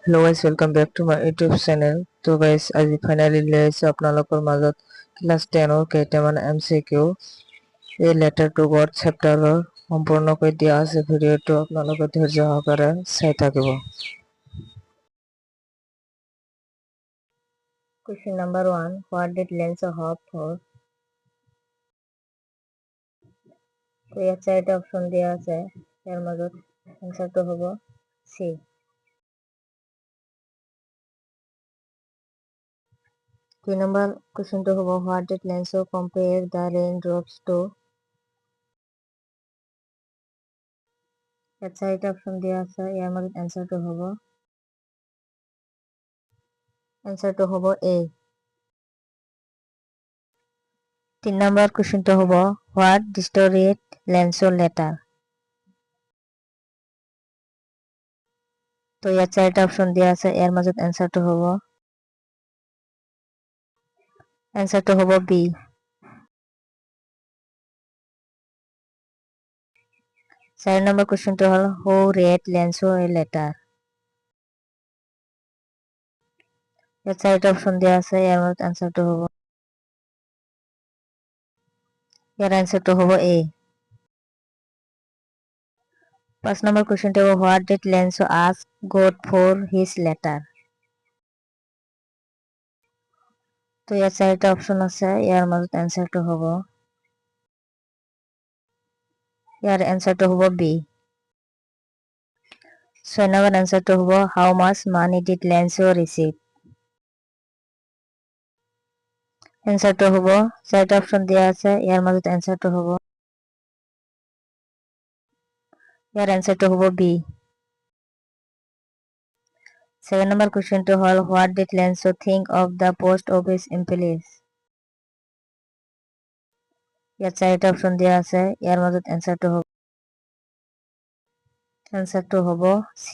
Hello guys, welcome back to my YouTube channel. So guys, আজি finally লৈ আহিছো আপোনালোকৰ মাজত ক্লাছ 10 ৰ কেইটামান MCQ এই লেটাৰ টু গড চেপ্টাৰৰ সম্পূৰ্ণকৈ দিয়া আছে। ভিডিঅ'টো আপোনালোকে ধৈৰ্য সহকাৰে চাই থাকিব। Question number 1, what did Lenzo hope for? তো ইয়াত চাৰিটা অপচন দিয়া আছে, ইয়াৰ মাজত এনসাৰটো হ'ব সি। 2 নম্বৰ কুৱেশ্যনটো হ'ব what did Lenzo compare the raindrops to? ইয়াত চাৰিটা অপচন দিয়া আছে, ইয়াৰ মাজত এনসাৰটো হ'ব A। 3 নম্বৰ কুৱেশ্যনটো হ'ব what destroyed Lenzo letter? তো ইয়াত চাৰিটা অপচন দিয়া আছে, ইয়াৰ মাজত এনসাৰটো হ'ব B। 4 নম্বৰ কুৱেশ্যনটো হ'ল who read Lenzo a letter? ইয়াত চাৰিটা অপচন দিয়া আছে, ইয়াৰ মাজত এনসাৰটো হ'ব A। 5 নম্বৰ কুৱেশ্যনটো হ'ব what did Lenzo ask God for his letter? তো ইয়াত চাৰিটা অপচন আছে, ইয়াৰ মাজত এনসাৰটো হ'ব B। 6 নম্বৰ এনসাৰটো হ'ব how much money did Lenzo receive? এনসারটো হ'ব, চাৰিটা অপচন দিয়া আছে, ইয়াৰ মাজত এনসারটো হ'ব B। 7 নম্বৰ কুৱেশ্যনটো হ'ল what did Lenzo think of the post office employees? ইয়াত চাৰিটা অপচন দিয়া আছে, ইয়াৰ মাজত এনসারটো হ'ব C।